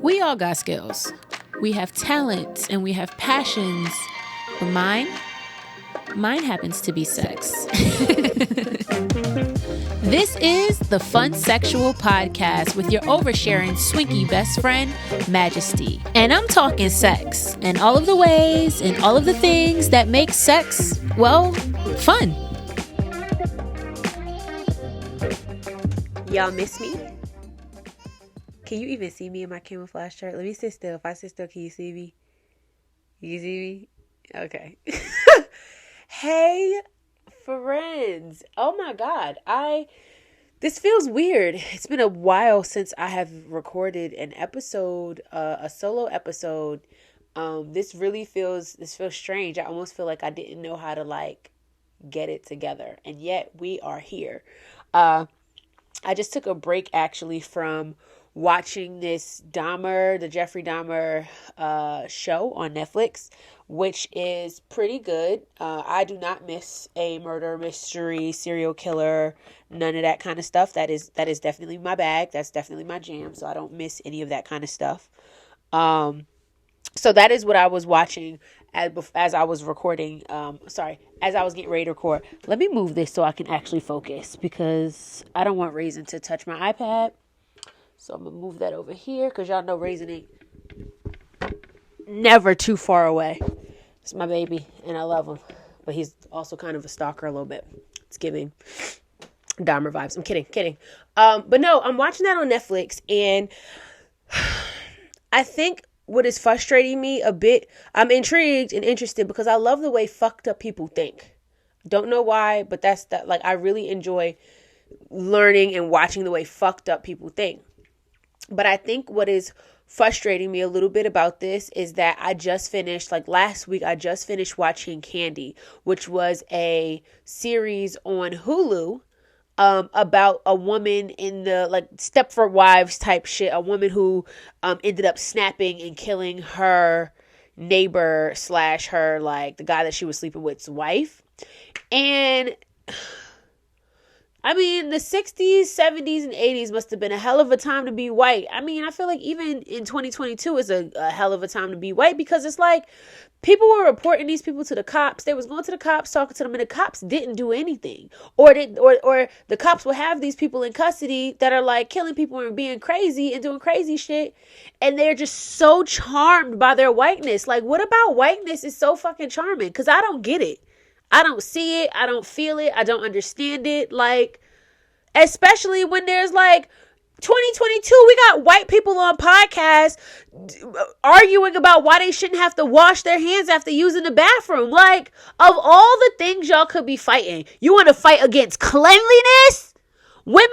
We all got skills. We have talents and we have passions. But mine happens to be sex. This is the Funsexual podcast with your oversharing swinky best friend, Majesty. And I'm talking sex and all of the ways and all of the things that make sex, well, fun. Y'all miss me? Can you even see me in my camouflage shirt? Let me sit still. If I sit still, can you see me? You see me? Okay. Hey, friends. Oh my God. This feels weird. It's been a while since I have recorded an episode, a solo episode. This feels strange. I almost feel like I didn't know how to get it together. And yet we are here. I just took a break actually from watching this the Jeffrey Dahmer show on Netflix, which is pretty good. I do not miss a murder mystery, serial killer, none of that kind of stuff. That is definitely my bag. That's definitely my jam. So I don't miss any of that kind of stuff. So that is what I was watching as I was recording. As I was getting ready to record. Let me move this so I can actually focus because I don't want Raisin to touch my iPad. So I'm going to move that over here because y'all know Raisin ain't never too far away. It's my baby and I love him. But he's also kind of a stalker a little bit. It's giving Dahmer vibes. I'm kidding. But no, I'm watching that on Netflix and I think what is frustrating me a bit, I'm intrigued and interested because I love the way fucked up people think. Don't know why, but I really enjoy learning and watching the way fucked up people think. But I think what is frustrating me a little bit about this is that I just finished, last week, watching Candy, which was a series on Hulu about a woman in the Stepford Wives type shit, a woman who ended up snapping and killing her neighbor / her, the guy that she was sleeping with's wife. And I mean, the 60s, 70s, and 80s must have been a hell of a time to be white. I mean, I feel like even in 2022 is a hell of a time to be white because it's people were reporting these people to the cops. They was going to the cops, talking to them, and the cops didn't do anything. Or the cops will have these people in custody that are killing people and being crazy and doing crazy shit. And they're just so charmed by their whiteness. What about whiteness is so fucking charming? Because I don't get it. I don't see it. I don't feel it. I don't understand it. Especially when there's 2022, we got white people on podcasts arguing about why they shouldn't have to wash their hands after using the bathroom. Of all the things y'all could be fighting, you want to fight against cleanliness? Women,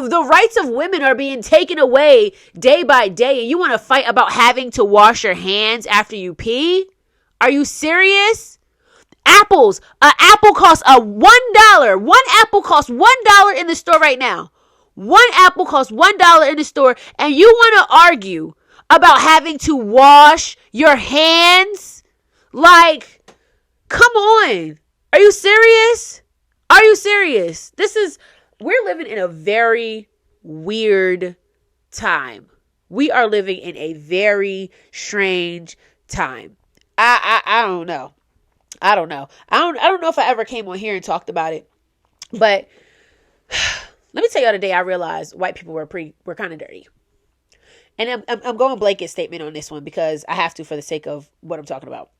the rights of women are being taken away day by day, and you want to fight about having to wash your hands after you pee? Are you serious? Apples. An apple costs $1. One apple costs $1 in the store right now. One apple costs $1 in the store, and you want to argue about having to wash your hands? Come on. Are you serious? Are you serious? We're living in a very weird time. We are living in a very strange time. I don't know. I don't know. I don't know if I ever came on here and talked about it, but let me tell you the day I realized white people were kind of dirty. And I'm going blanket statement on this one because I have to for the sake of what I'm talking about.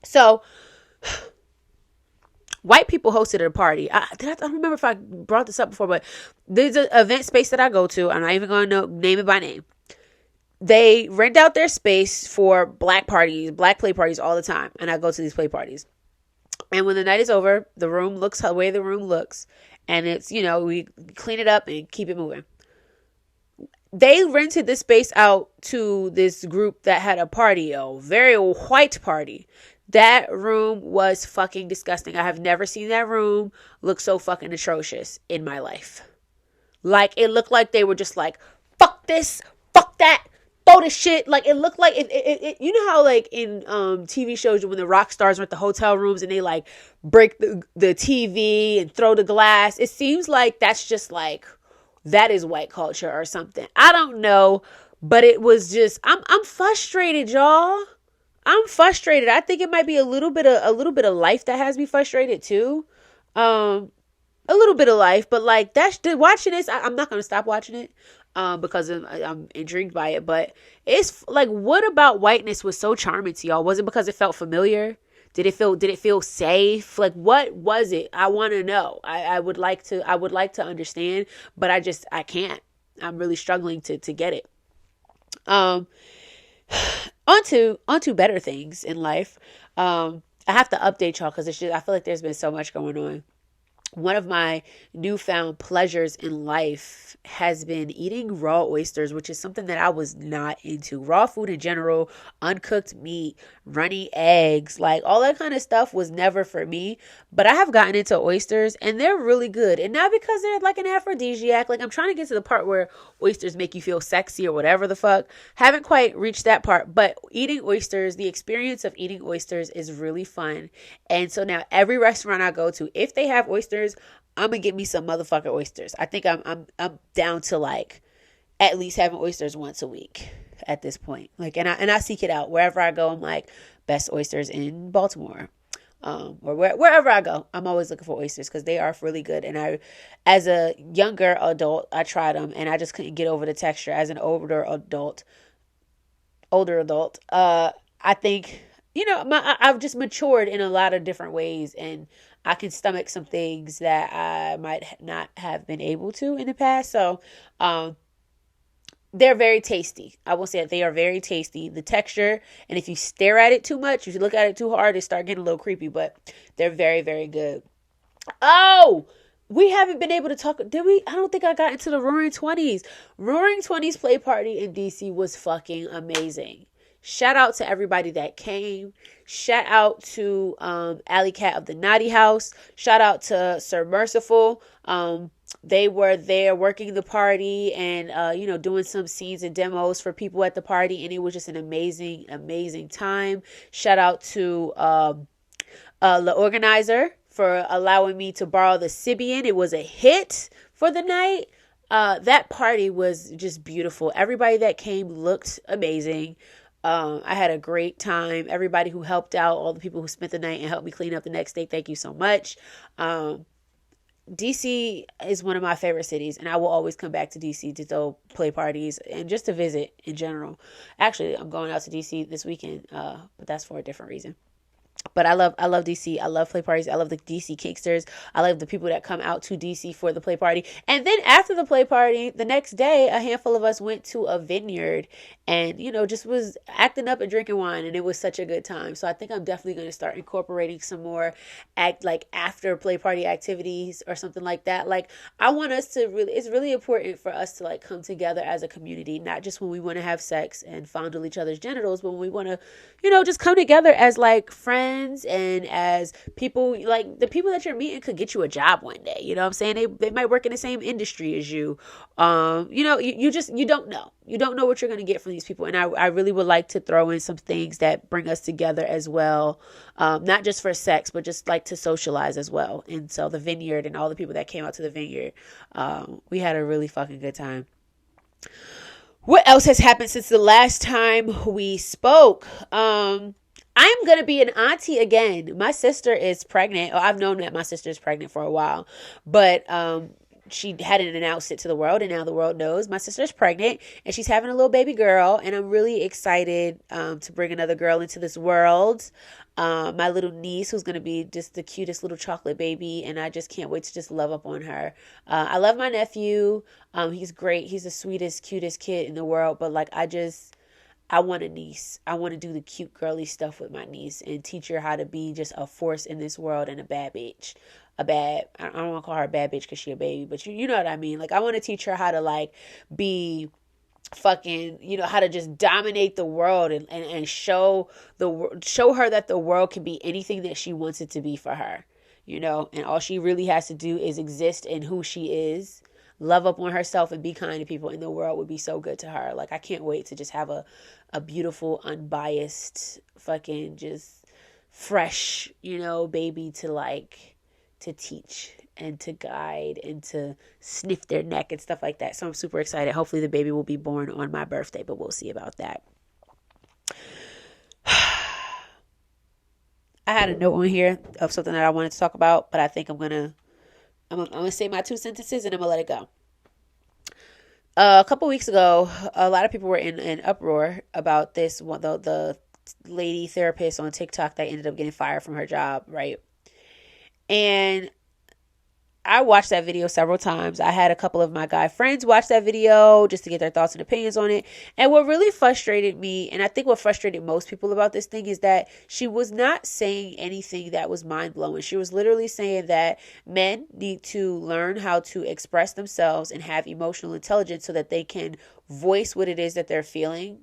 So, white people hosted a party. I don't remember if I brought this up before, but there's an event space that I go to. I'm not even going to name it by name. They rent out their space for black play parties all the time. And I go to these play parties. And when the night is over, the room looks the way the room looks. And it's, we clean it up and keep it moving. They rented this space out to this group that had a party, a very white party. That room was fucking disgusting. I have never seen that room look so fucking atrocious in my life. It looked like they were just fuck this, fuck that. Throw this shit. It looked like it you know how in TV shows when the rock stars are at the hotel rooms and they break the TV and throw the glass. It seems like that's just that is white culture or something. I don't know, But it was just, I'm frustrated, y'all. I'm frustrated. I think it might be a little bit of life that has me frustrated too. A little bit of life, but like that's watching this. I'm not gonna stop watching it, because I'm intrigued by it. But it's like, what about whiteness was so charming to y'all? Was it because it felt familiar? Did it feel safe? Like, what was it? I want to know. I would like to understand, but I can't. I'm really struggling to get it. Um, onto better things in life. I have to update y'all because I feel like there's been so much going on. One of my newfound pleasures in life has been eating raw oysters, which is something that I was not into. Raw food in general, uncooked meat, runny eggs, like all that kind of stuff was never for me. But I have gotten into oysters and they're really good. And not because they're like an aphrodisiac. Like, I'm trying to get to the part where oysters make you feel sexy or whatever the fuck. Haven't quite reached that part. But eating oysters, the experience of eating oysters is really fun. And so now every restaurant I go to, if they have oysters, I'm gonna get me some motherfucking oysters. I think I'm down to like at least having oysters once a week at this point. Like, and I seek it out wherever I go. I'm like, best oysters in Baltimore, or wherever I go. I'm always looking for oysters because they are really good. And as a younger adult, I tried them and I just couldn't get over the texture. As an older adult, I think, I've just matured in a lot of different ways, and I can stomach some things that I might not have been able to in the past. So, they're very tasty. I will say that they are very tasty. The texture, and if you stare at it too much, if you look at it too hard, it start getting a little creepy, but they're very, very good. Oh, we haven't been able to talk. Did we? I don't think I got into the Roaring 20s. Roaring 20s play party in DC was fucking amazing. Shout out to everybody that came. Shout out to Alley Cat of the Naughty House. Shout out to Sir Merciful. They were there working the party and, doing some scenes and demos for people at the party. And it was just an amazing, amazing time. Shout out to the organizer for allowing me to borrow the Sibian. It was a hit for the night. That party was just beautiful. Everybody that came looked amazing. I had a great time. Everybody who helped out, all the people who spent the night and helped me clean up the next day, thank you so much. DC is one of my favorite cities, and I will always come back to DC to throw play parties and just to visit in general. Actually, I'm going out to DC this weekend, but that's for a different reason. But I love DC. I love play parties. I love the DC Kicksters. I love the people that come out to DC for the play party. And then after the play party, the next day, a handful of us went to a vineyard and, just was acting up and drinking wine. And it was such a good time. So I think I'm definitely going to start incorporating some more after play party activities or something like that. Like, I want us to it's really important for us to like come together as a community, not just when we want to have sex and fondle each other's genitals, but when we want to, just come together as like friends and as people. Like, the people that you're meeting could get you a job one day. You know what I'm saying? They might work in the same industry as you. You don't know. You don't know what you're going to get from these people. And I really would like to throw in some things that bring us together as well. Not just for sex, but just like to socialize as well. And so the vineyard and all the people that came out to the vineyard, we had a really fucking good time. What else has happened since the last time we spoke? I'm going to be an auntie again. My sister is pregnant. I've known that my sister is pregnant for a while, but she hadn't announced it to the world, and now the world knows my sister's pregnant and she's having a little baby girl, and I'm really excited to bring another girl into this world. My little niece, who's going to be just the cutest little chocolate baby, and I just can't wait to just love up on her. I love my nephew. He's great. He's the sweetest, cutest kid in the world, but like I want a niece. I want to do the cute girly stuff with my niece and teach her how to be just a force in this world and a bad bitch. I don't want to call her a bad bitch because she a baby, but you know what I mean? Like, I want to teach her how to like be fucking, how to just dominate the world and show her that the world can be anything that she wants it to be for her, and all she really has to do is exist in who she is, love up on herself, and be kind to people, and the world would be so good to her. Like, I can't wait to just have a beautiful, unbiased, fucking just fresh, baby to teach and to guide and to sniff their neck and stuff like that. So I'm super excited. Hopefully the baby will be born on my birthday, but we'll see about that. I had a note on here of something that I wanted to talk about, but I think I'm gonna say my 2 sentences and I'm gonna let it go. A couple weeks ago, a lot of people were in an uproar about this one, the lady therapist on TikTok that ended up getting fired from her job, right? And I watched that video several times. I had a couple of my guy friends watch that video just to get their thoughts and opinions on it. And what really frustrated me, and I think what frustrated most people about this thing, is that she was not saying anything that was mind-blowing. She was literally saying that men need to learn how to express themselves and have emotional intelligence so that they can voice what it is that they're feeling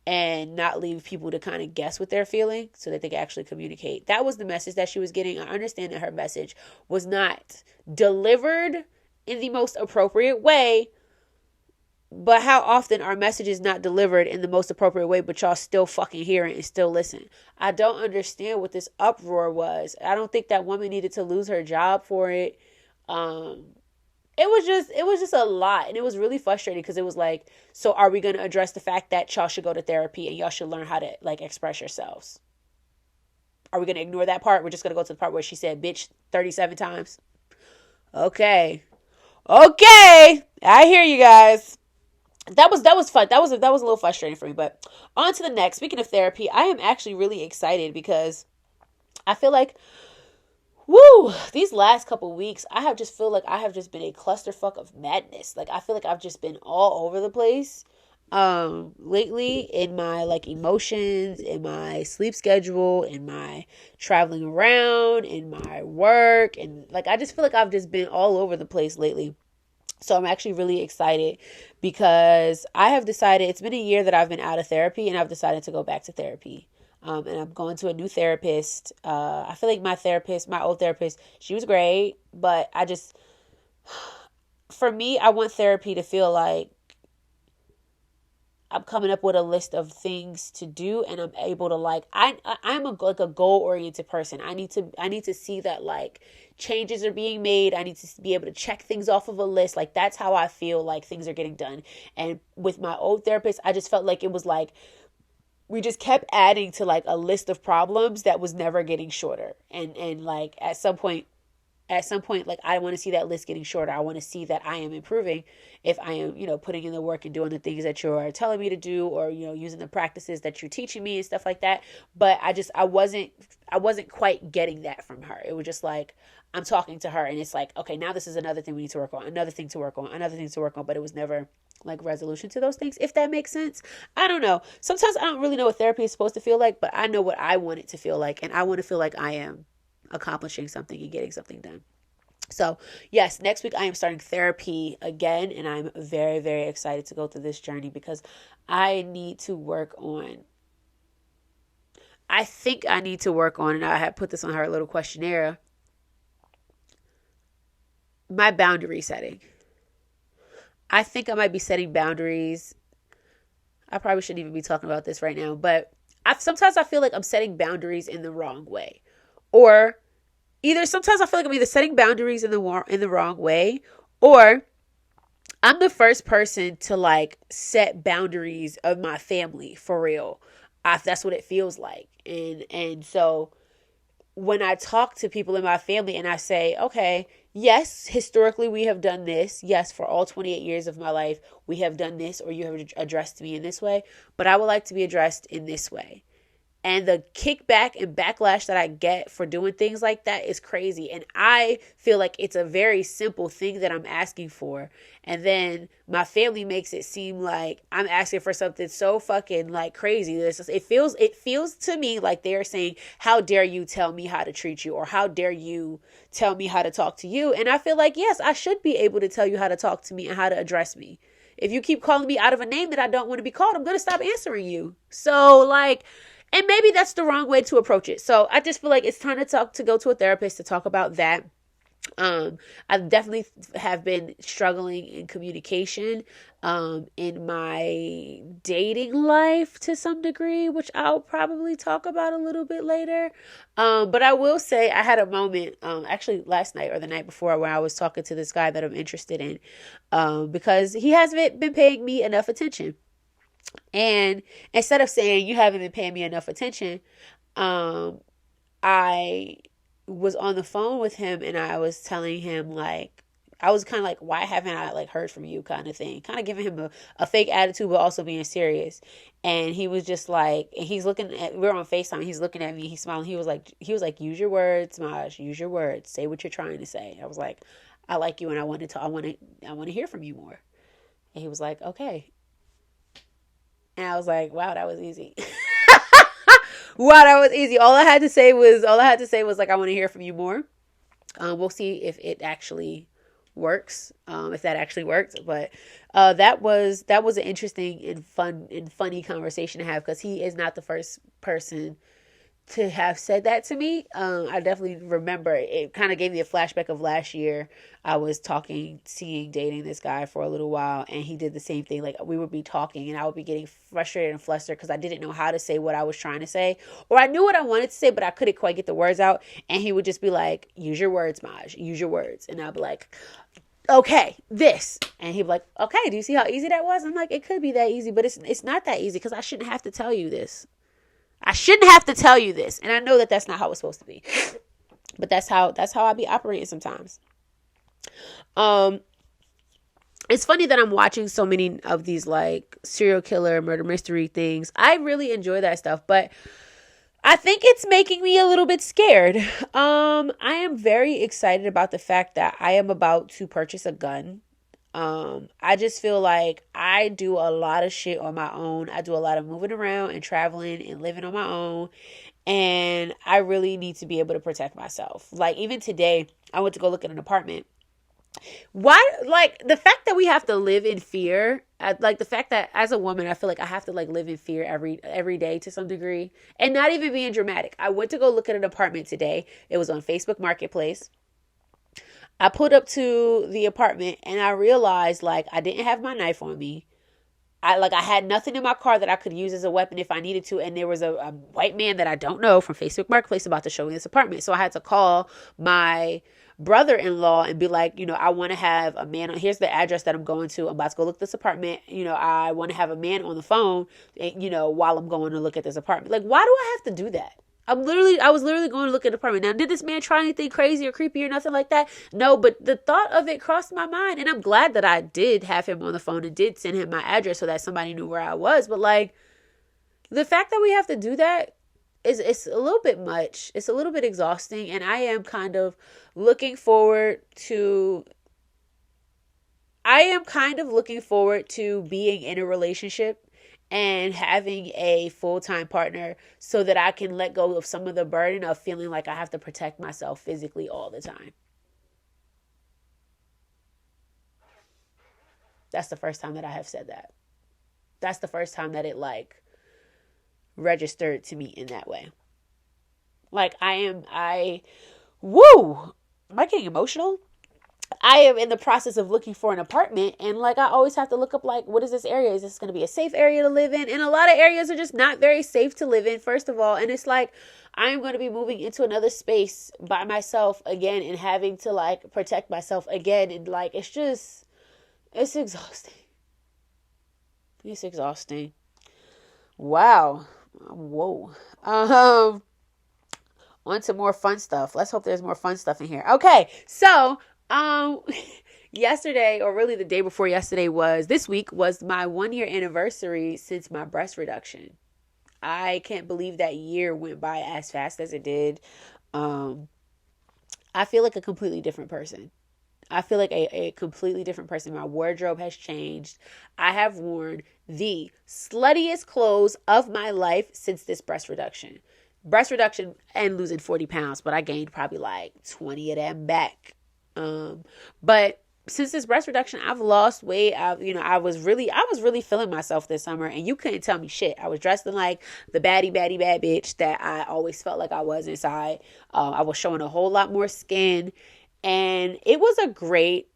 and not leave people to kind of guess what they're feeling so that they can actually communicate. That was the message that she was getting. I understand that her message was not delivered in the most appropriate way, but how often our message is not delivered in the most appropriate way, but y'all still fucking hear it and still listen. I don't understand what this uproar was. I don't think that woman needed to lose her job for it. It was just a lot. And it was really frustrating because it was like, so are we going to address the fact that y'all should go to therapy and y'all should learn how to like express yourselves? Are we going to ignore that part? We're just going to go to the part where she said bitch 37 times. Okay. I hear you guys. That was fun. That was a little frustrating for me, but on to the next. Speaking of therapy, I am actually really excited because I feel like these last couple weeks, I have just feel like I have just been a clusterfuck of madness. Like, I feel like I've just been all over the place lately in my like emotions, in my sleep schedule, in my traveling around, in my work, and like I just feel like I've just been all over the place lately. So I'm actually really excited because I have decided, it's been a year that I've been out of therapy and I've decided to go back to therapy. And I'm going to a new therapist. I feel like my old therapist, she was great, but for me, I want therapy to feel like I'm coming up with a list of things to do and I'm able to like, I'm a goal oriented person. I need to see that like changes are being made. I need to be able to check things off of a list. Like that's how I feel like things are getting done. And with my old therapist, I just felt like it was like, we just kept adding to like a list of problems that was never getting shorter. And like at some point, like I want to see that list getting shorter. I want to see that I am improving if I am, putting in the work and doing the things that you're telling me to do, or, using the practices that you're teaching me and stuff like that. But I wasn't quite getting that from her. It was just like, I'm talking to her and it's like, okay, now this is another thing we need to work on, another thing to work on, but it was never like resolution to those things, if that makes sense. I don't know. Sometimes I don't really know what therapy is supposed to feel like, but I know what I want it to feel like. And I want to feel like I am accomplishing something and getting something done. So yes, next week I am starting therapy again. And I'm very, very excited to go through this journey because I think I need to work on, and I had put this on her little questionnaire, my boundary setting. I think I might be setting boundaries. I probably shouldn't even be talking about this right now, but sometimes I feel like I'm setting boundaries in the wrong way. Or sometimes I feel like I'm either setting boundaries in the wrong way, or I'm the first person to like set boundaries of my family for real. That's what it feels like. And so when I talk to people in my family and I say, okay, yes, historically we have done this. Yes, for all 28 years of my life, we have done this, or you have addressed me in this way, but I would like to be addressed in this way. And the kickback and backlash that I get for doing things like that is crazy. And I feel like it's a very simple thing that I'm asking for. And then my family makes it seem like I'm asking for something so fucking like crazy. It feels to me like they're saying, how dare you tell me how to treat you? Or how dare you tell me how to talk to you? And I feel like, yes, I should be able to tell you how to talk to me and how to address me. If you keep calling me out of a name that I don't want to be called, I'm going to stop answering you. So like, and maybe that's the wrong way to approach it. So I just feel like it's time to go to a therapist to talk about that. I definitely have been struggling in communication in my dating life to some degree, which I'll probably talk about a little bit later. But I will say I had a moment actually last night or the night before where I was talking to this guy that I'm interested in because he hasn't been paying me enough attention. And instead of saying you haven't been paying me enough attention, I was on the phone with him and I was telling him like, I was kind of like, why haven't I like heard from you kind of thing, kind of giving him a fake attitude, but also being serious. And he was just like, and he's looking at, we're on FaceTime. He's looking at me. He's smiling. He was like, use your words, Maj, use your words. Say what you're trying to say. I was like, I like you. And I want to hear from you more. And he was like, okay. And I was like, wow, that was easy. Wow, that was easy. All I had to say was like, I want to hear from you more. We'll see if it actually works. If that actually worked. But that was an interesting and funny conversation to have because he is not the first person to have said that to me. I definitely remember it kind of gave me a flashback of last year. I was dating this guy for a little while, and he did the same thing. Like we would be talking and I would be getting frustrated and flustered because I didn't know how to say what I was trying to say, or I knew what I wanted to say, but I couldn't quite get the words out. And he would just be like, use your words, Maj, use your words. And I'd be like, okay, this. And he'd be like, okay, do you see how easy that was? I'm like, it could be that easy, but it's not that easy because I shouldn't have to tell you this. I shouldn't have to tell you this. And I know that that's not how it's supposed to be. But that's how I be operating sometimes. It's funny that I'm watching so many of these like serial killer, murder mystery things. I really enjoy that stuff, but I think it's making me a little bit scared. I am very excited about the fact that I am about to purchase a gun. I just feel like I do a lot of shit on my own. I do a lot of moving around and traveling and living on my own. And I really need to be able to protect myself. Like even today, I went to go look at an apartment. Why, like the fact that we have to live in fear, like the fact that as a woman, I feel like I have to like live in fear every day to some degree, and not even being dramatic. I went to go look at an apartment today. It was on Facebook Marketplace. I pulled up to the apartment and I realized like I didn't have my knife on me. I had nothing in my car that I could use as a weapon if I needed to. And there was a white man that I don't know from Facebook Marketplace about to show me this apartment. So I had to call my brother-in-law and be like, I want to have a man here's the address that I'm going to. I'm about to go look at this apartment. I want to have a man on the phone, while I'm going to look at this apartment. Like, why do I have to do that? I was literally going to look at the apartment. Now, did this man try anything crazy or creepy or nothing like that? No, but the thought of it crossed my mind. And I'm glad that I did have him on the phone and did send him my address so that somebody knew where I was. But like, the fact that we have to do that it's a little bit much. It's a little bit exhausting. And I am kind of looking forward to being in a relationship and having a full-time partner so that I can let go of some of the burden of feeling like I have to protect myself physically all the time. That's the first time that I have said that. That's the first time that it like registered to me in that way. Like am I getting emotional? I am in the process of looking for an apartment, and like I always have to look up like, what is this area? Is this going to be a safe area to live in? And a lot of areas are just not very safe to live in, first of all. And it's like I am going to be moving into another space by myself again and having to like protect myself again, and like it's exhausting. It's exhausting. Wow. Whoa. On to more fun stuff. Let's hope there's more fun stuff in here. Okay, so yesterday, or really the day before yesterday, this week was my 1-year anniversary since my breast reduction. I can't believe that year went by as fast as it did. I feel like a completely different person. I feel like a completely different person. My wardrobe has changed. I have worn the sluttiest clothes of my life since this breast reduction. Breast reduction and losing 40 pounds, but I gained probably like 20 of them back. But since this breast reduction, I've lost weight. I was really feeling myself this summer, and you couldn't tell me shit. I was dressed in like the baddie bad bitch that I always felt like I was inside. I was showing a whole lot more skin, And it was a great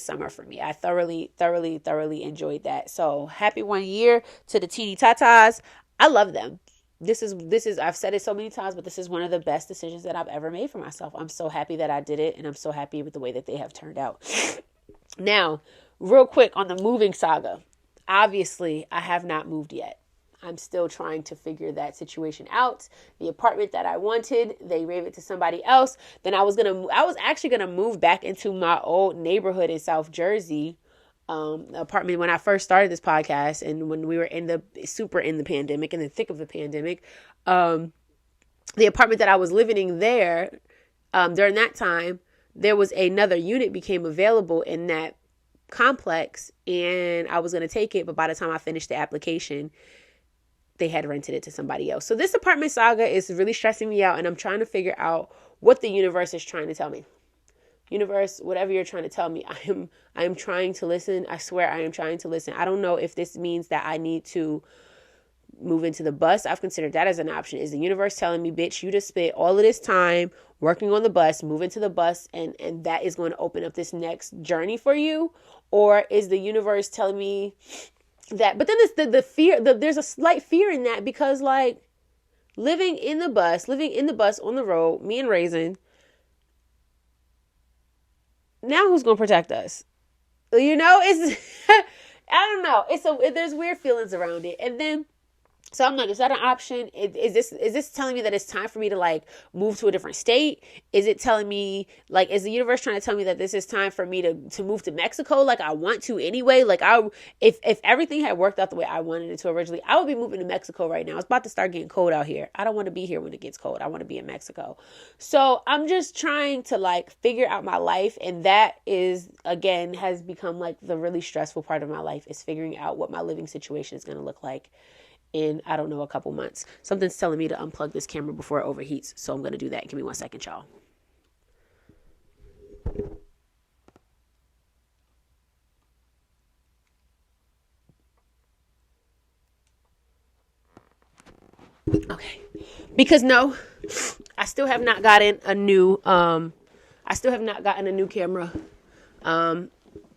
summer for me. I thoroughly enjoyed that. So happy 1 year to the teeny tatas. I love them. This is I've said it so many times, but this is one of the best decisions that I've ever made for myself. I'm so happy that I did it, and I'm so happy with the way that they have turned out. Now, real quick on the moving saga. Obviously, I have not moved yet. I'm still trying to figure that situation out. The apartment that I wanted, they gave it to somebody else. Then I was actually gonna move back into my old neighborhood in South Jersey, apartment when I first started this podcast, and when we were in the pandemic, in the thick of the pandemic. The apartment that I was living in there, during that time, there was another unit became available in that complex, and I was gonna take it, but by the time I finished the application, they had rented it to somebody else. So this apartment saga is really stressing me out, and I'm trying to figure out what the universe is trying to tell me. Universe, whatever you're trying to tell me, I am trying to listen. I swear I am trying to listen. I don't know if this means that I need to move into the bus. I've considered that as an option. Is the universe telling me, bitch, you just spent all of this time working on the bus, move into the bus, and that is going to open up this next journey for you? Or is the universe telling me that? But then it's the fear, there's a slight fear in that, because like living in the bus on the road, me and Raisin, now who's going to protect us? It's, I don't know. There's weird feelings around it. And then, so I'm like, is that an option? Is this telling me that it's time for me to like move to a different state? Is it telling me, like, is the universe trying to tell me that this is time for me to move to Mexico? Like I want to anyway. Like if everything had worked out the way I wanted it to originally, I would be moving to Mexico right now. It's about to start getting cold out here. I don't want to be here when it gets cold. I want to be in Mexico. So I'm just trying to like figure out my life. And that is, again, has become like the really stressful part of my life, is figuring out what my living situation is going to look like in, I don't know, a couple months. Something's telling me to unplug this camera before it overheats. So I'm going to do that. Give me 1 second, y'all. Okay. Because no, I still have not gotten a new camera.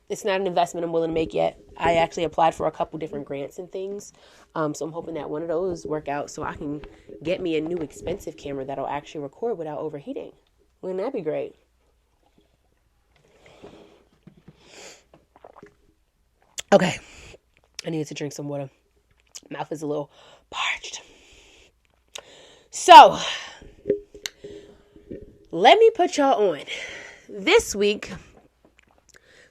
It's not an investment I'm willing to make yet. I actually applied for a couple different grants and things. So I'm hoping that one of those work out so I can get me a new expensive camera that'll actually record without overheating. Wouldn't that be great? Okay. I needed to drink some water. Mouth is a little parched. So, let me put y'all on.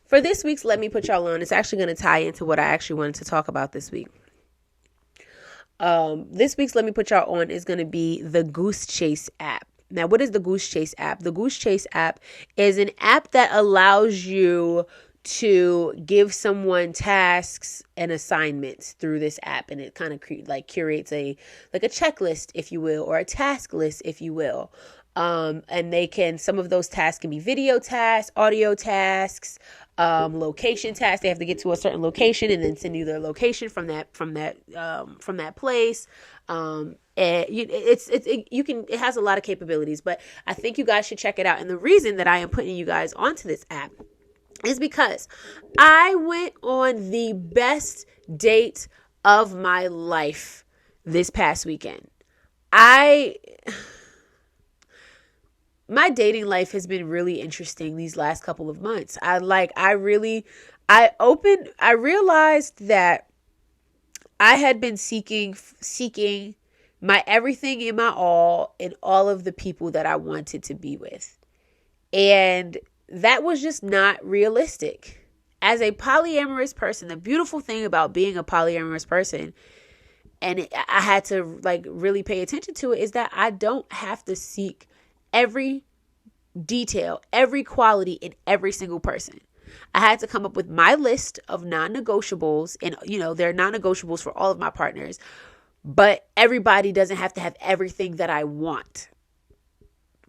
For this week's Let Me Put Y'all On, it's actually going to tie into what I actually wanted to talk about this week. This week's Let Me Put Y'all On is going to be the Goose Chase app. Now, what is the Goose Chase app? The Goose Chase app is an app that allows you to give someone tasks and assignments through this app, and it kind of curates a checklist, if you will, or a task list, if you will. And some of those tasks can be video tasks, audio tasks, location tasks. They have to get to a certain location and then send you their location from that place. It has a lot of capabilities, but I think you guys should check it out. And the reason that I am putting you guys onto this app is because I went on the best date of my life this past weekend. My dating life has been really interesting these last couple of months. I realized that I had been seeking my everything and my all in all of the people that I wanted to be with. And that was just not realistic. As a polyamorous person, the beautiful thing about being a polyamorous person, and I had to really pay attention to it, is that I don't have to seek every detail, every quality in every single person. I had to come up with my list of non-negotiables, and there are non-negotiables for all of my partners, but everybody doesn't have to have everything that I want,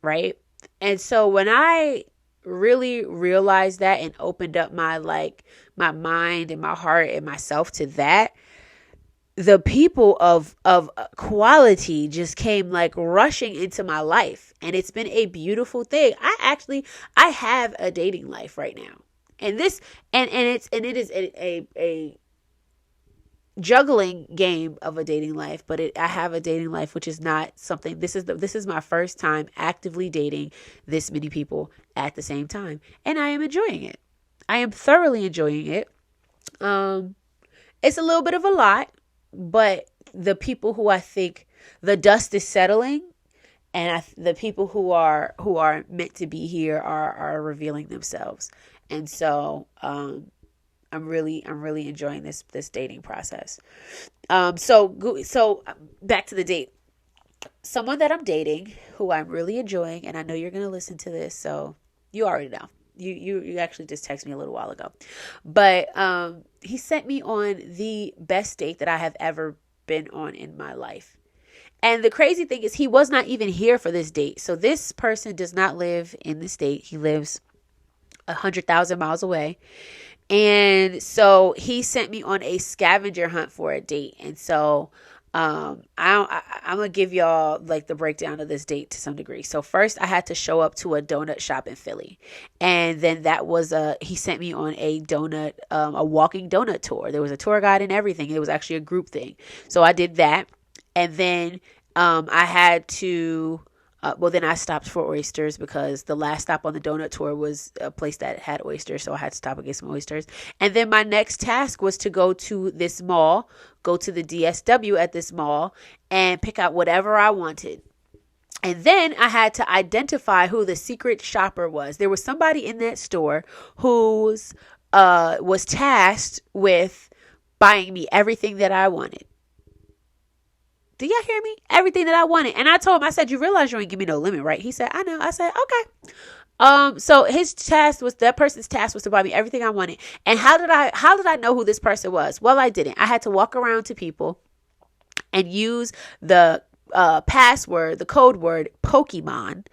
right? And so when I really realized that and opened up my mind and my heart and myself to that, the people of quality just came like rushing into my life, and it's been a beautiful thing. I have a dating life right now, and this and it is a juggling game of a dating life, but I have a dating life, which is not something. This is my first time actively dating this many people at the same time, and I am enjoying it. I am thoroughly enjoying it. It's a little bit of a lot, but the people who I think the dust is settling, and the people who are meant to be here are revealing themselves, and so I'm really enjoying this dating process. So back to the date. Someone that I'm dating who I'm really enjoying, and I know you're gonna listen to this, so you already know. You actually just texted me a little while ago, but he sent me on the best date that I have ever been on in my life. And the crazy thing is, he was not even here for this date. So this person does not live in the state. He lives 100,000 miles away. And so he sent me on a scavenger hunt for a date. And so I'm gonna give y'all like the breakdown of this date to some degree. So first I had to show up to a donut shop in Philly, and then he sent me on a walking donut tour. There was a tour guide and everything. It was actually a group thing, so I did that. And then I had to then I stopped for oysters, because the last stop on the donut tour was a place that had oysters. So I had to stop and get some oysters. And then my next task was to go to this mall, go to the DSW at this mall, and pick out whatever I wanted. And then I had to identify who the secret shopper was. There was somebody in that store who was tasked with buying me everything that I wanted. Do y'all hear me? Everything that I wanted. And I told him, I said, you realize you ain't give me no limit, right? He said, I know. I said, okay. So that person's task was to buy me everything I wanted. And how did I know who this person was? Well, I didn't. I had to walk around to people and use the password, the code word Pokemon.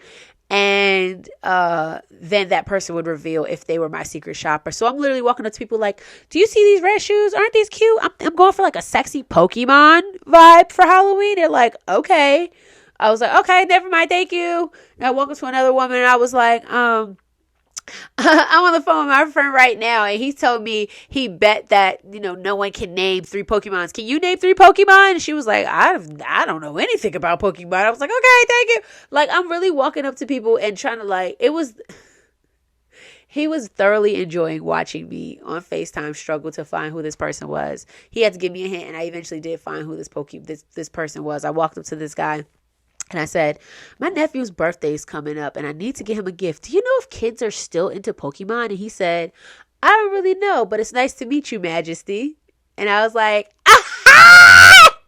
And then that person would reveal if they were my secret shopper. So I'm literally walking up to people like, do you see these red shoes? Aren't these cute? I'm going for like a sexy Pokemon vibe for Halloween. They're like, okay. I was like, okay, never mind, thank you. And I walked up to another woman, and I was like, I'm on the phone with my friend right now, and he told me he bet that, no one can name 3 Pokemons. Can you name 3 Pokemon? And she was like, I don't know anything about Pokemon. I was like, okay, thank you. Like, I'm really walking up to people and trying to he was thoroughly enjoying watching me on FaceTime struggle to find who this person was. He had to give me a hint, and I eventually did find who this person was. I walked up to this guy, and I said, my nephew's birthday's coming up, and I need to get him a gift. Do you know if kids are still into Pokemon? And he said, I don't really know, but it's nice to meet you, Majesty. And I was like, aha!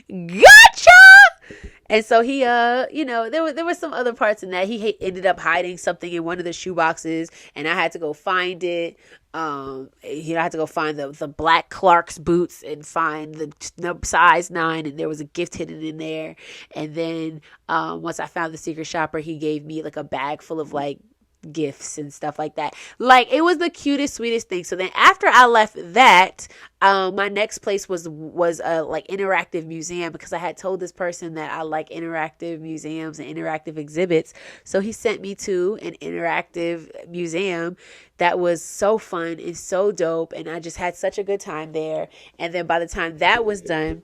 Gotcha! And so he, there were some other parts in that. He ended up hiding something in one of the shoe boxes, and I had to go find it. I had to go find the black Clark's boots and find the size 9, and there was a gift hidden in there. And then once I found the secret shopper, he gave me like a bag full of like gifts and stuff like that. Like, it was the cutest, sweetest thing. So then after I left that, my next place was a like interactive museum, because I had told this person that I like interactive museums and interactive exhibits. So he sent me to an interactive museum that was so fun and so dope, and I just had such a good time there. And then by the time that was done,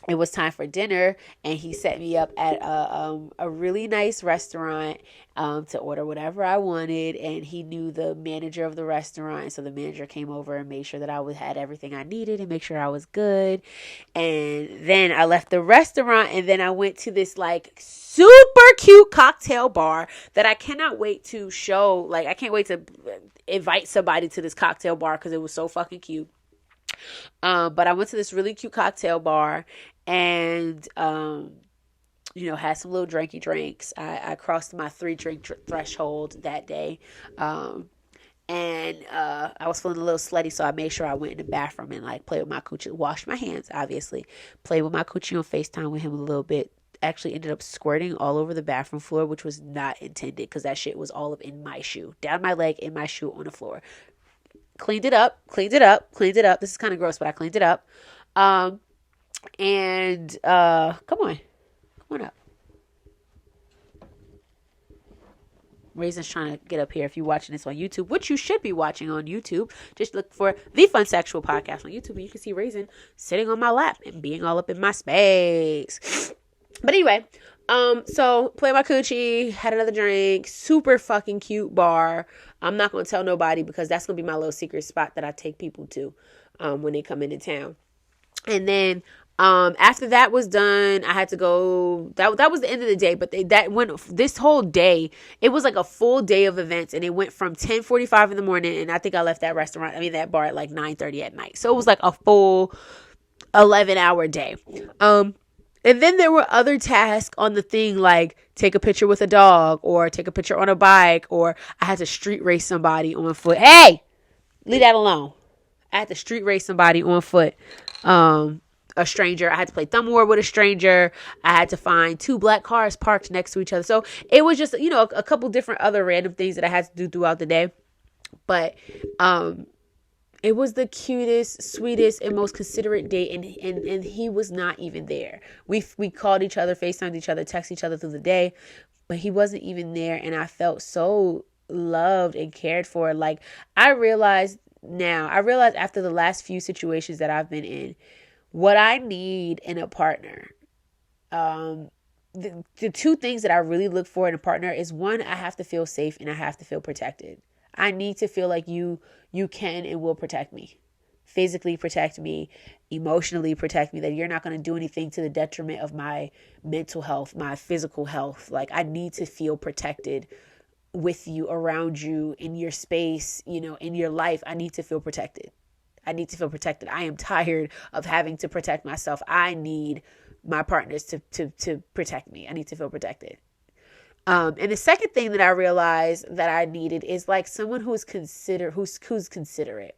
it was time for dinner, and he set me up at a really nice restaurant to order whatever I wanted. And he knew the manager of the restaurant, so the manager came over and made sure that I had everything I needed and make sure I was good. And then I left the restaurant, and then I went to this like super cute cocktail bar that I cannot wait to show. Like, I can't wait to invite somebody to this cocktail bar because it was so fucking cute. But I went to this really cute cocktail bar, and had some little drinky drinks. I crossed my 3-drink threshold that day, and I was feeling a little slutty, so I made sure I went in the bathroom and like played with my coochie, washed my hands, obviously, played with my coochie on FaceTime with him a little bit. Actually ended up squirting all over the bathroom floor, which was not intended, because that shit was all up in my shoe, down my leg, in my shoe, on the floor. Cleaned it up. This is kind of gross, but I cleaned it up. And come on up. Raisin's trying to get up here. If you're watching this on YouTube, which you should be watching on YouTube, just look for the Funsexual podcast on YouTube, and you can see Raisin sitting on my lap and being all up in my space. But anyway, so played my coochie, had another drink, super fucking cute bar. I'm not gonna tell nobody because that's gonna be my little secret spot that I take people to when they come into town. And then after that was done, I had to go. That was the end of the day. But that went this whole day. It was like a full day of events, and it went from 10:45 in the morning, and I think I left that that bar at like 9:30 at night. So it was like a full 11-hour day. And then there were other tasks on the thing, like take a picture with a dog, or take a picture on a bike, or I had to street race somebody on foot. Hey, leave that alone. I had to street race somebody on foot. A stranger. I had to play thumb war with a stranger. I had to find 2 black cars parked next to each other. So it was just, a couple different other random things that I had to do throughout the day. But it was the cutest, sweetest, and most considerate date, and he was not even there. We called each other, FaceTimed each other, texted each other through the day, but he wasn't even there, and I felt so loved and cared for. Like, I realized after the last few situations that I've been in, what I need in a partner. The 2 things that I really look for in a partner is, 1, I have to feel safe and I have to feel protected. I need to feel like you can and will protect me. Physically protect me, emotionally protect me, that you're not going to do anything to the detriment of my mental health, my physical health. Like, I need to feel protected with you, around you, in your space, in your life. I need to feel protected. I need to feel protected. I am tired of having to protect myself. I need my partners to protect me. I need to feel protected. And the second thing that I realized that I needed is like someone who's considerate.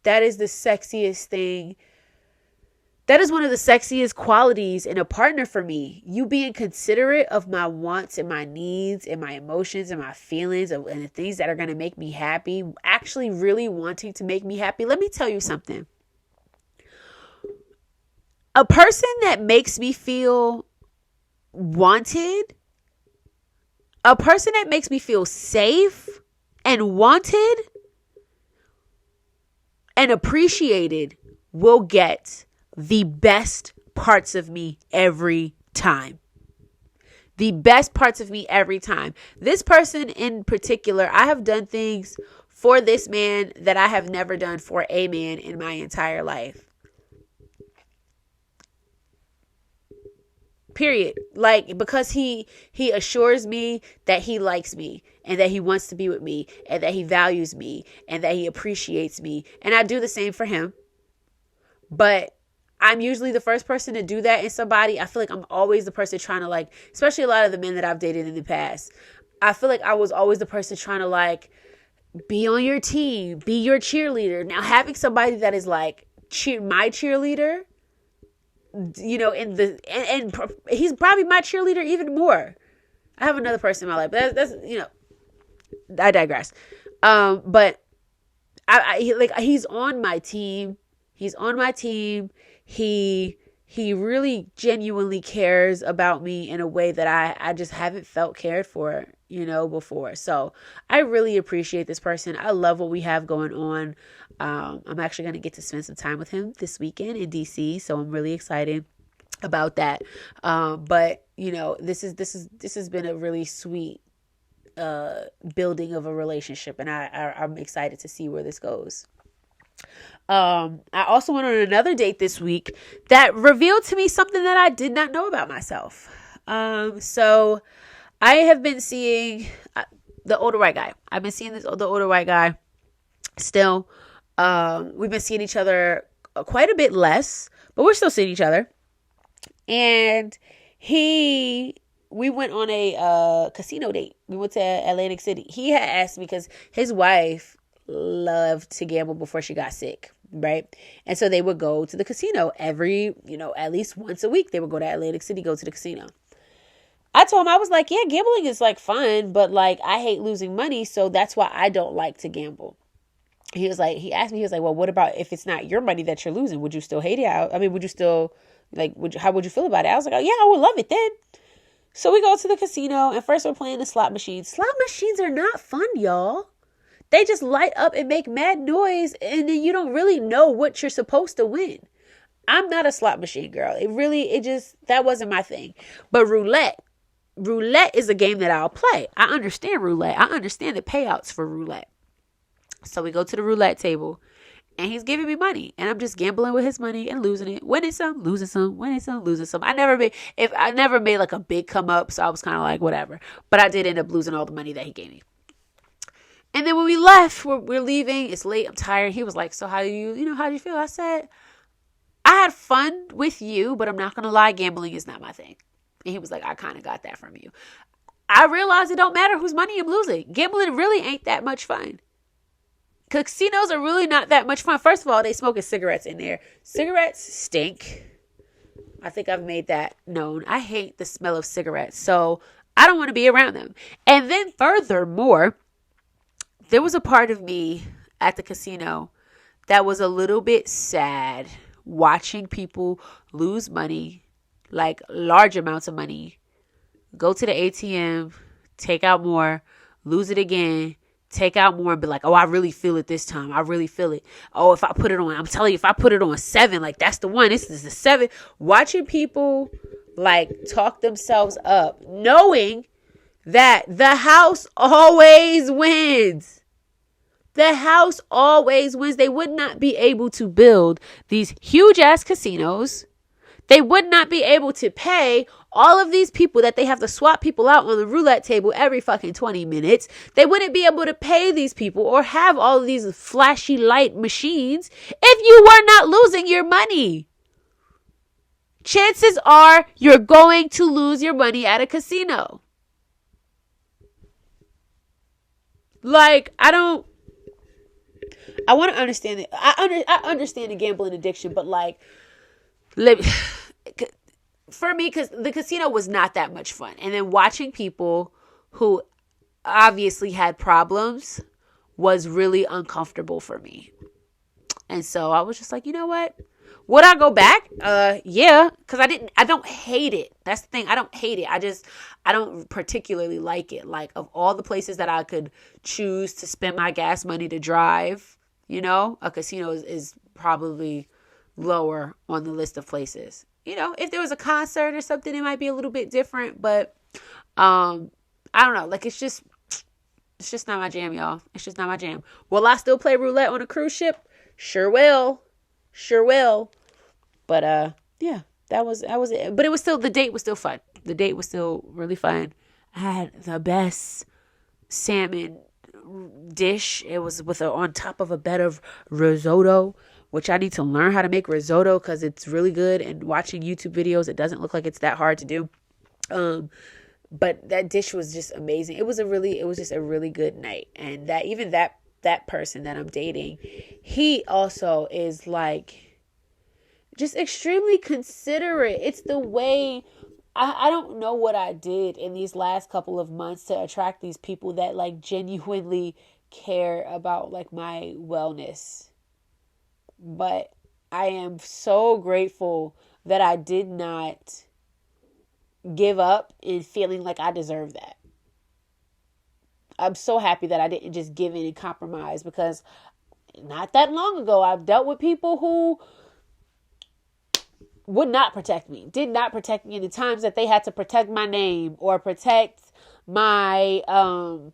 That is the sexiest thing. That is one of the sexiest qualities in a partner for me. You being considerate of my wants and my needs and my emotions and my feelings and the things that are going to make me happy. Actually really wanting to make me happy. Let me tell you something. A person that makes me feel wanted, a person that makes me feel safe and wanted and appreciated will get the best parts of me every time. The best parts of me every time. This person in particular, I have done things for this man that I have never done for a man in my entire life. Period. Like, because he assures me that he likes me and that he wants to be with me and that he values me and that he appreciates me. And I do the same for him. But I'm usually the first person to do that in somebody. I feel like I'm always the person trying to, like, especially a lot of the men that I've dated in the past. I feel like I was always the person trying to, like, be on your team, be your cheerleader. Now, having somebody that is like my cheerleader, and he's probably my cheerleader even more. I have another person in my life, but that's I digress. But he's on my team. He's on my team. He really genuinely cares about me in a way that I just haven't felt cared for, before. So I really appreciate this person. I love what we have going on. I'm actually going to get to spend some time with him this weekend in DC. So I'm really excited about that. But this has been a really sweet, building of a relationship, and I'm excited to see where this goes. I also went on another date this week that revealed to me something that I did not know about myself. So I have been seeing the older white guy. I've been seeing the older white guy still. We've been seeing each other quite a bit less, but we're still seeing each other. And we went on a casino date. We went to Atlantic City. He had asked me because his wife loved to gamble before she got sick, right? And so they would go to the casino every, at least once a week. They would go to Atlantic City, go to the casino. I told him, I was like, yeah, gambling is like fun, but like I hate losing money, so that's why I don't like to gamble. he asked me, he was like, well, what about if it's not your money that you're losing? Would you still hate it out? I mean, would you still, like, how would you feel about it? I was like, oh, yeah, I would love it then. So we go to the casino, and first we're playing the slot machines. Slot machines are not fun, y'all. They just light up and make mad noise, and then you don't really know what you're supposed to win. I'm not a slot machine girl. That wasn't my thing. But roulette is a game that I'll play. I understand roulette. I understand the payouts for roulette. So we go to the roulette table, and he's giving me money, and I'm just gambling with his money and losing it, winning some, losing some, winning some, losing some. I never made like a big come up, so I was kind of like whatever. But I did end up losing all the money that he gave me. And then when we left, we're leaving. It's late. I'm tired. He was like, "So how do you feel?" I said, "I had fun with you, but I'm not gonna lie, gambling is not my thing." And he was like, "I kind of got that from you." I realized it don't matter whose money I'm losing. Gambling really ain't that much fun. Casinos are really not that much fun. First of all, they smoking cigarettes in there. Cigarettes stink. I think I've made that known. I hate the smell of cigarettes, so I don't want to be around them. And then furthermore, there was a part of me at the casino that was a little bit sad watching people lose money, like large amounts of money, go to the ATM, take out more, lose it again, take out more, and be like, oh, I really feel it this time. I really feel it. Oh, if I put it on, I'm telling you, if I put it on 7, like that's the one. This is the 7. Watching people like talk themselves up, knowing that the house always wins. The house always wins. They would not be able to build these huge ass casinos. They would not be able to pay all of these people that they have to swap people out on the roulette table every fucking 20 minutes. They wouldn't be able to pay these people or have all of these flashy light machines if you were not losing your money. Chances are you're going to lose your money at a casino. Like, I want to understand it. I understand the gambling addiction, but like, for me, because the casino was not that much fun. And then watching people who obviously had problems was really uncomfortable for me. And so I was just like, you know what? Would I go back? Yeah, because I don't hate it. That's the thing. I don't hate it. I don't particularly like it. Like, of all the places that I could choose to spend my gas money to drive, a casino is probably lower on the list of places. If there was a concert or something, it might be a little bit different, but I don't know. Like, it's just not my jam, y'all. It's just not my jam. Will I still play roulette on a cruise ship? Sure will. But yeah, that was it. But the date was still fun. The date was still really fun. I had the best salmon dish. It was on top of a bed of risotto, which I need to learn how to make risotto because it's really good. And watching YouTube videos, it doesn't look like it's that hard to do. But that dish was just amazing. It was just a really good night. And that person that I'm dating, he also is like just extremely considerate. It's the way, I don't know what I did in these last couple of months to attract these people that like genuinely care about like my wellness. But I am so grateful that I did not give up in feeling like I deserve that. I'm so happy that I didn't just give in and compromise, because not that long ago, I've dealt with people who would not protect me, did not protect me in the times that they had to protect my name or protect my, my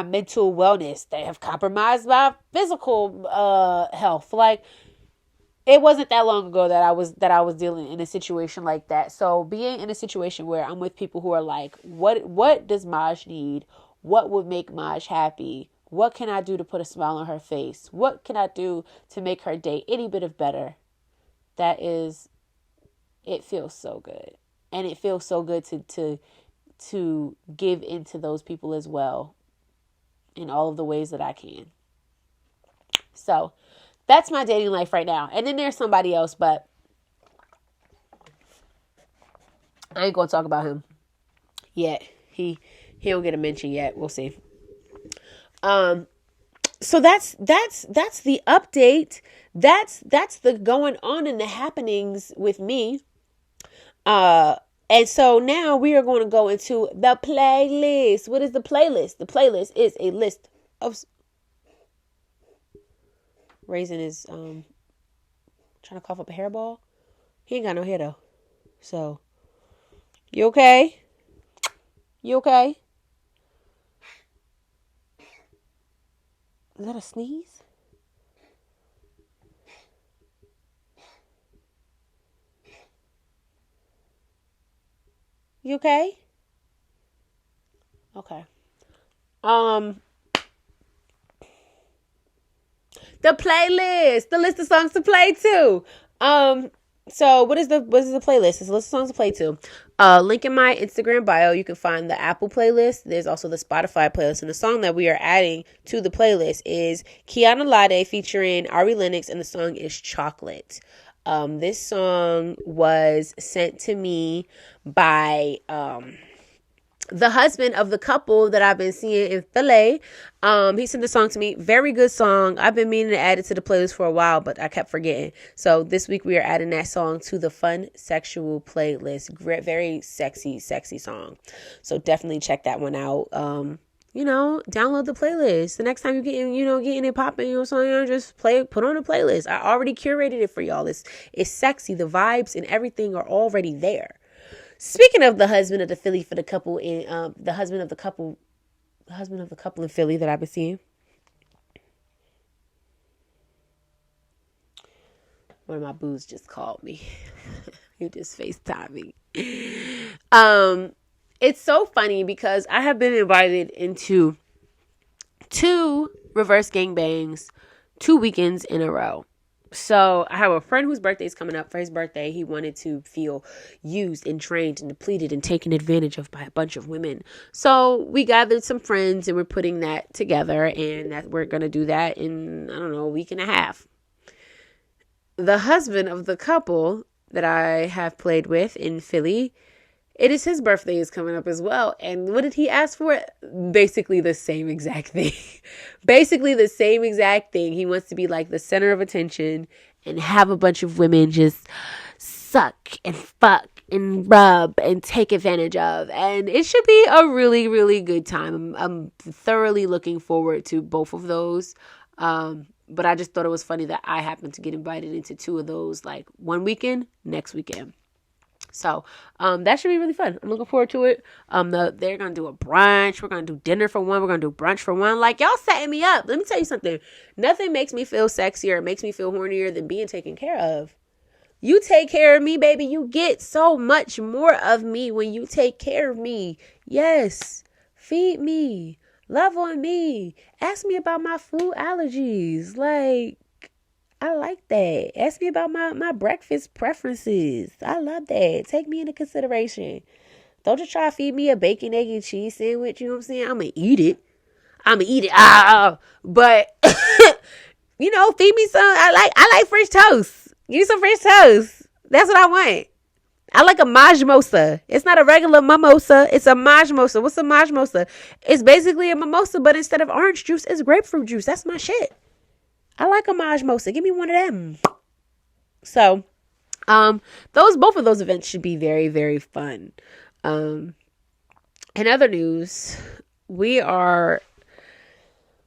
mental wellness. They have compromised my physical health. Like, it wasn't that long ago that I was dealing in a situation like that. So being in a situation where I'm with people who are like, what does Maj need? What would make Maj happy? What can I do to put a smile on her face? What can I do to make her day any bit of better? It feels so good. And it feels so good to give into those people as well in all of the ways that I can. So that's my dating life right now. And then there's somebody else, but I ain't going to talk about him yet. He don't get a mention yet. We'll see. So that's the update. That's the going on and the happenings with me. And so now we are going to go into the playlist. What is the playlist? The playlist is a list of... Raisin is trying to cough up a hairball. He ain't got no hair though. So, you okay? You okay? Is that a sneeze? You okay? Okay. The playlist, the list of songs to play to. So what is the playlist? It's a list of songs to play to. Link in my Instagram bio, you can find the Apple playlist. There's also the Spotify playlist. And the song that we are adding to the playlist is Kiana Lade featuring Ari Lennox, and the song is Chocolate. This song was sent to me by the husband of the couple that I've been seeing in Philly. He sent the song to me. Very good song. I've been meaning to add it to the playlist for a while, but I kept forgetting. So this week we are adding that song to the Funsexual playlist. Great, very sexy song. So definitely check that one out. Download the playlist. The next time you getting it popping, just put on a playlist. I already curated it for y'all. It's sexy. The vibes and everything are already there. Speaking of the husband of the Philly for the couple in the husband of the couple in Philly that I've been seeing. One of my boos just called me. He just FaceTimed me. It's so funny because I have been invited into 2 reverse gangbangs 2 weekends in a row. So I have a friend whose birthday is coming up. For his birthday, he wanted to feel used and trained and depleted and taken advantage of by a bunch of women. So we gathered some friends and we're putting that together, and that we're going to do that in, a week and a half. The husband of the couple that I have played with in Philly, it is his birthday is coming up as well. And what did he ask for? Basically the same exact thing. He wants to be like the center of attention and have a bunch of women just suck and fuck and rub and take advantage of. And it should be a really, really good time. I'm thoroughly looking forward to both of those. But I just thought it was funny that I happened to get invited into 2 of those, like one weekend, next weekend. So, that should be really fun. I'm looking forward to it. They're going to do a brunch. We're going to do dinner for one. We're going to do brunch for one. Like, y'all setting me up. Let me tell you something. Nothing makes me feel sexier. It makes me feel hornier than being taken care of. You take care of me, baby. You get so much more of me when you take care of me. Yes. Feed me. Love on me. Ask me about my food allergies. Like, I like that. Ask me about my breakfast preferences. I love that. Take me into consideration. Don't just try to feed me a bacon, egg, and cheese sandwich. You know what I'm saying? I'm going to eat it. But, feed me some. I like French toast. Give me some French toast. That's what I want. I like a mimosa. It's not a regular mimosa. It's a mimosa. What's a mimosa? It's basically a mimosa, but instead of orange juice, it's grapefruit juice. That's my shit. I like a mimosa. Give me one of them. So, both of those events should be very, very fun. In other news, we're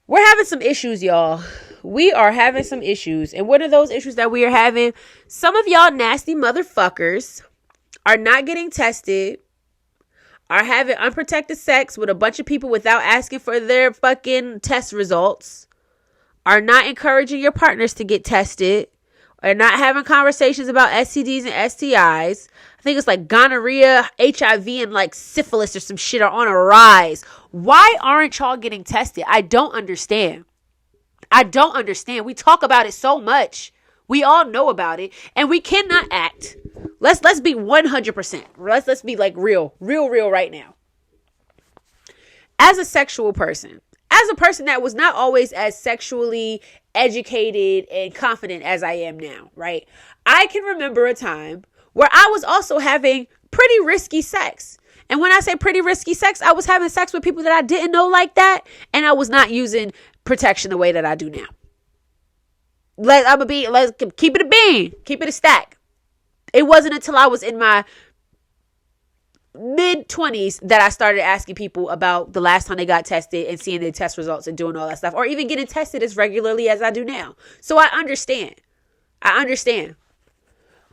having some issues, y'all. We are having some issues. And what are those issues that we are having? Some of y'all nasty motherfuckers are not getting tested, are having unprotected sex with a bunch of people without asking for their fucking test results, are not encouraging your partners to get tested, are not having conversations about STDs and STIs. I think it's like gonorrhea, HIV, and like syphilis or some shit are on a rise. Why aren't y'all getting tested? I don't understand. We talk about it so much. We all know about it, and we cannot act. Let's be 100%. Let's be like real right now. As a sexual person, as a person that was not always as sexually educated and confident as I am now, right? I can remember a time where I was also having pretty risky sex. And when I say pretty risky sex, I was having sex with people that I didn't know like that. And I was not using protection the way that I do now. Let's keep it a bean. Keep it a stack. It wasn't until I was in my mid-20s that I started asking people about the last time they got tested and seeing their test results and doing all that stuff, or even getting tested as regularly as I do now. So I understand.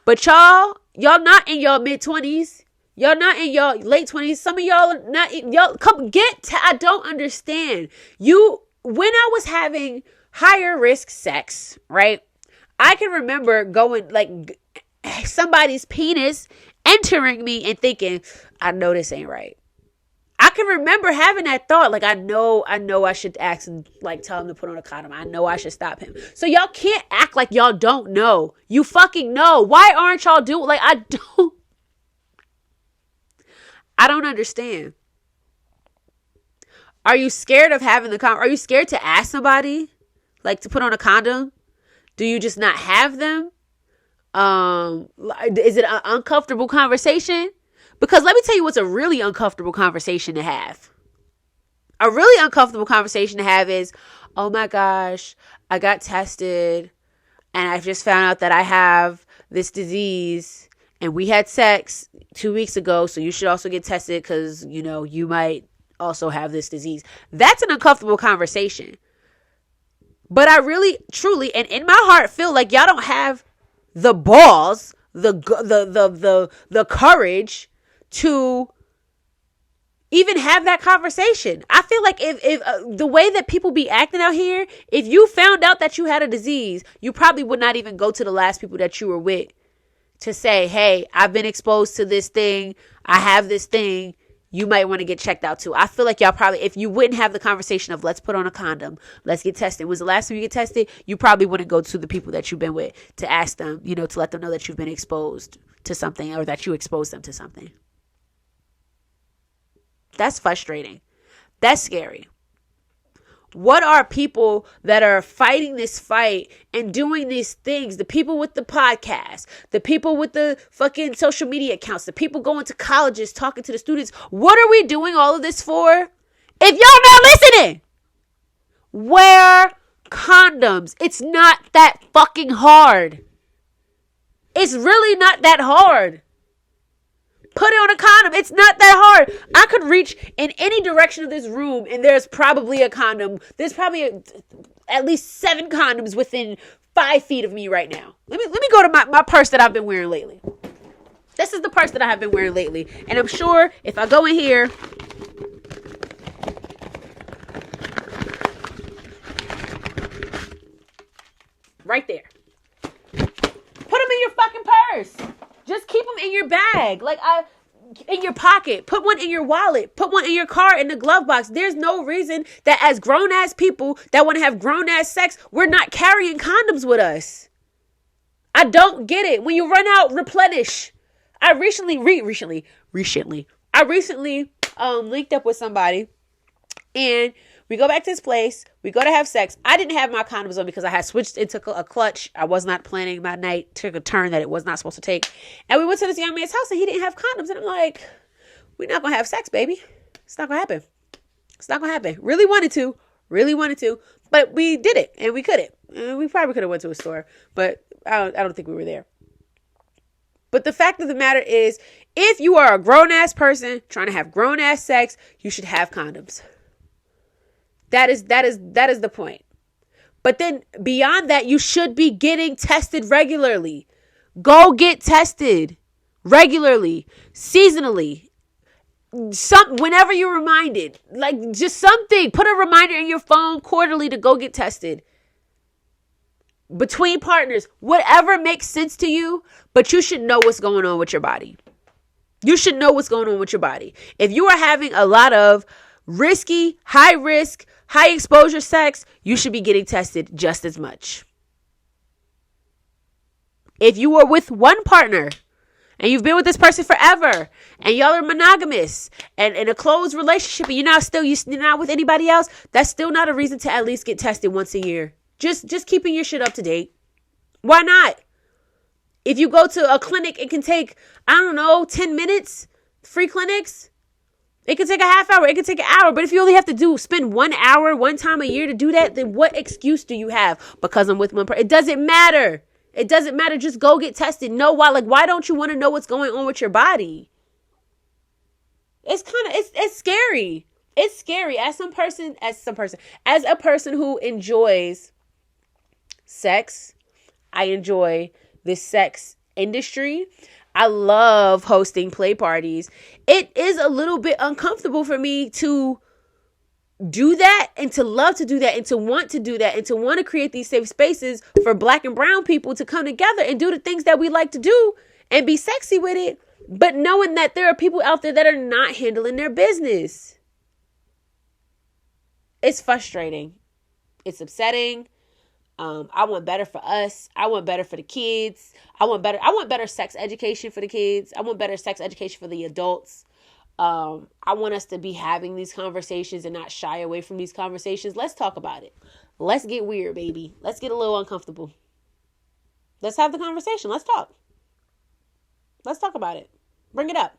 But y'all not in your mid-20s. Y'all not in your late 20s. Some of y'all are not. Y'all I don't understand. When I was having higher risk sex, right? I can remember going like somebody's penis entering me and thinking, I know this ain't right. I can remember having that thought, like, I know I should ask and like tell him to put on a condom. I know I should stop him. So y'all can't act like y'all don't know. You fucking know. Why aren't y'all doing, like, I don't understand. Are you scared of having the condom? Are you scared to ask somebody, like, to put on a condom? Do you just not have them? Is it an uncomfortable conversation? Because let me tell you what's a really uncomfortable conversation to have. A really uncomfortable conversation to have is, oh my gosh, I got tested and I just found out that I have this disease and we had sex 2 weeks ago. So you should also get tested because, you know, you might also have this disease. That's an uncomfortable conversation. But I really, truly, and in my heart feel like y'all don't have the balls, the courage to even have that conversation. I feel like if the way that people be acting out here, if you found out that you had a disease, you probably would not even go to the last people that you were with to say, hey, I've been exposed to this thing. I have this thing. You might want to get checked out too. I feel like y'all probably, if you wouldn't have the conversation of let's put on a condom, let's get tested. Was the last time you get tested? You probably wouldn't go to the people that you've been with to ask them, you know, to let them know that you've been exposed to something or that you exposed them to something. That's frustrating. That's scary. What are people that are fighting this fight and doing these things? The people with the podcast, the people with the fucking social media accounts, the people going to colleges, talking to the students. What are we doing all of this for? If y'all not listening, wear condoms. It's not that fucking hard. It's really not that hard. Put it on a condom. It's not that hard. I could reach in any direction of this room and there's probably a condom. There's probably at least 7 condoms within 5 feet of me right now. Let me go to my purse that I've been wearing lately. This is the purse that I have been wearing lately. And I'm sure if I go in here, right there. Put them in your fucking purse. Just keep them in your bag, in your pocket. Put one in your wallet. Put one in your car in the glove box. There's no reason that as grown-ass people that want to have grown-ass sex, we're not carrying condoms with us. I don't get it. When you run out, replenish. I recently linked up with somebody and we go back to his place. We go to have sex. I didn't have my condoms on because I had switched into a clutch. I was not planning my night. Took a turn that it was not supposed to take. And we went to this young man's house and he didn't have condoms. And I'm like, we're not going to have sex, baby. It's not going to happen. It's not going to happen. Really wanted to. But we did it and we couldn't. And we probably could have went to a store. But I don't think we were there. But the fact of the matter is, if you are a grown-ass person trying to have grown-ass sex, you should have condoms. That is the point. But then beyond that, you should be getting tested regularly. Go get tested regularly, seasonally. Whenever you're reminded, like just something, put a reminder in your phone quarterly to go get tested. Between partners, whatever makes sense to you, but you should know what's going on with your body. You should know what's going on with your body. If you are having a lot of risky, high risk, high exposure sex, you should be getting tested just as much. If you are with one partner and you've been with this person forever and y'all are monogamous and in a closed relationship and you're not with anybody else, that's still not a reason to at least get tested once a year. Just keeping your shit up to date. Why not? If you go to a clinic, it can take, 10 minutes, free clinics. It could take a half hour. It could take an hour. But if you only have to spend 1 hour, one time a year to do that, then what excuse do you have? Because I'm with one person. It doesn't matter. It doesn't matter. Just go get tested. Know why. Like, why don't you want to know what's going on with your body? It's scary. It's scary. As a person who enjoys sex, I enjoy the sex industry. I love hosting play parties. It is a little bit uncomfortable for me to do that and to love to do that and to want to do that and to want to create these safe spaces for Black and brown people to come together and do the things that we like to do and be sexy with it. But knowing that there are people out there that are not handling their business. It's frustrating. It's upsetting. I want better for us. I want better for the kids. I want better sex education for the kids. I want better sex education for the adults. I want us to be having these conversations and not shy away from these conversations. Let's talk about it. Let's get weird, baby. Let's get a little uncomfortable. Let's have the conversation. Let's talk. Let's talk about it. Bring it up.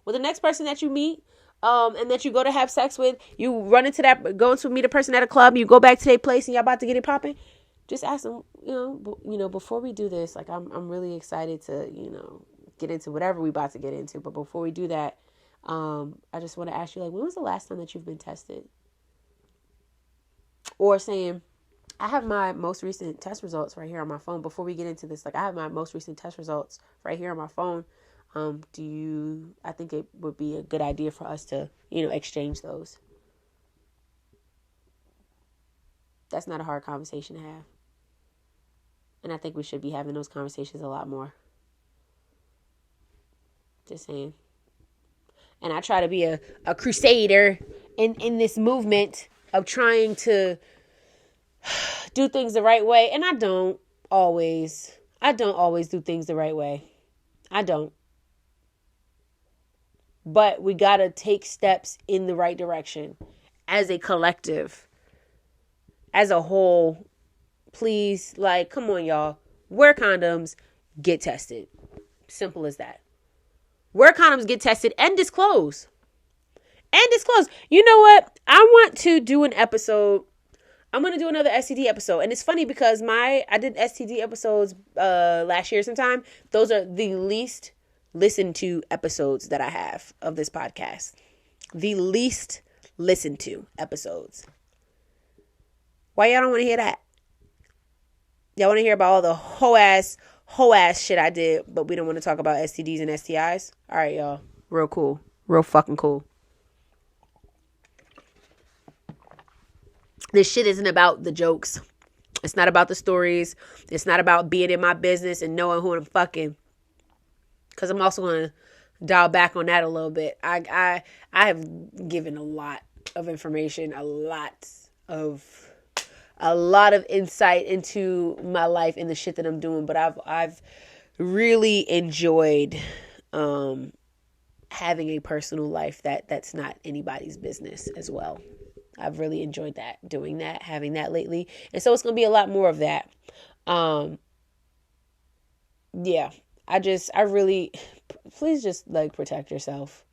With the next person that you meet, and that you go to have sex with, you go to meet a person at a club, you go back to their place and y'all about to get it popping. Just ask them, before we do this, like, I'm really excited to, get into whatever we about to get into. But before we do that, I just want to ask you, like, when was the last time that you've been tested? Or saying, I have my most recent test results right here on my phone. Before we get into this, like, I have my most recent test results right here on my phone. I think it would be a good idea for us to, exchange those. That's not a hard conversation to have. And I think we should be having those conversations a lot more. Just saying. And I try to be a crusader in this movement of trying to do things the right way. And I don't always do things the right way. I don't. But we got to take steps in the right direction as a collective, as a whole. Please, like, come on, y'all. Wear condoms, get tested. Simple as that. Wear condoms, get tested, and disclose. You know what? I want to do an episode. I'm going to do another STD episode. And it's funny because I did STD episodes last year sometime. Those are the least listened to episodes that I have of this podcast. The least listened to episodes. Why y'all don't want to hear that? Y'all want to hear about all the whole ass shit I did, but we don't want to talk about STDs and STIs? All right, y'all. Real cool. Real fucking cool. This shit isn't about the jokes. It's not about the stories. It's not about being in my business and knowing who I'm fucking. Because I'm also going to dial back on that a little bit. I have given a lot of information, a lot of insight into my life and the shit that I'm doing. But I've really enjoyed having a personal life that's not anybody's business as well. I've really enjoyed that, doing that, having that lately. And so it's going to be a lot more of that. Yeah, please just, like, protect yourself.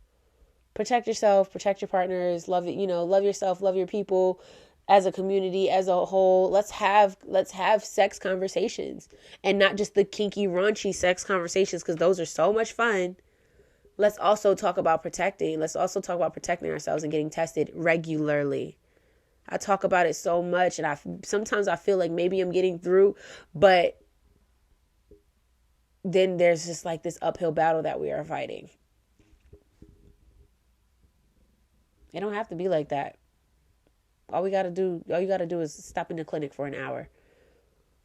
Protect yourself, protect your partners, love it, love yourself, love your people as a community, as a whole. Let's have sex conversations, and not just the kinky, raunchy sex conversations, because those are so much fun. Let's also talk about protecting. Let's also talk about protecting ourselves and getting tested regularly. I talk about it so much, and sometimes I feel like maybe I'm getting through, but then there's just like this uphill battle that we are fighting. It don't have to be like that. All you got to do is stop in the clinic for an hour.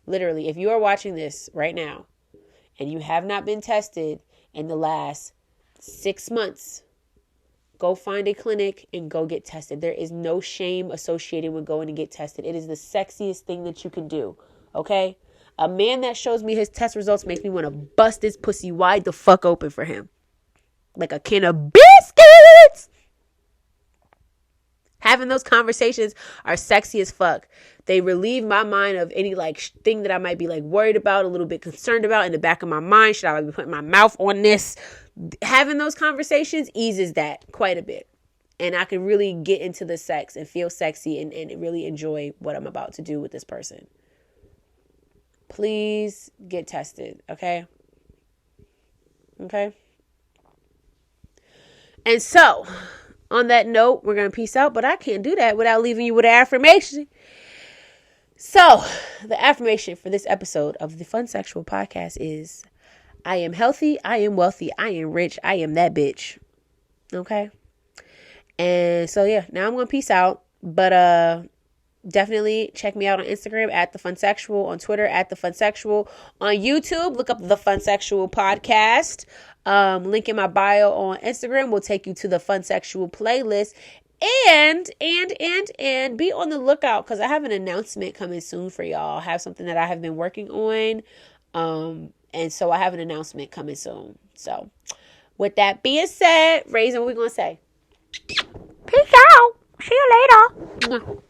Literally, if you are watching this right now and you have not been tested in the last 6 months, go find a clinic and go get tested. There is no shame associated with going to get tested. It is the sexiest thing that you can do. Okay? A man that shows me his test results makes me want to bust his pussy wide the fuck open for him. Like a can of biscuits. Having those conversations are sexy as fuck. They relieve my mind of any thing that I might be worried about, a little bit concerned about in the back of my mind. Should I be putting my mouth on this? Having those conversations eases that quite a bit. and I can really get into the sex and feel sexy and really enjoy what I'm about to do with this person. Please get tested, okay? Okay? And so, on that note, we're going to peace out, but I can't do that without leaving you with an affirmation. So, the affirmation for this episode of the Funsexual podcast is, I am healthy, I am wealthy, I am rich, I am that bitch. Okay? And so, yeah, now I'm going to peace out, but definitely check me out on Instagram at The Funsexual, on Twitter at The Funsexual, on YouTube, look up The Funsexual podcast. Link in my bio on Instagram will take you to the Funsexual playlist. And be on the lookout because I have an announcement coming soon for y'all. I have something that I have been working on. And so I have an announcement coming soon. So with that being said, Raisin, what we going to say? Peace out. See you later.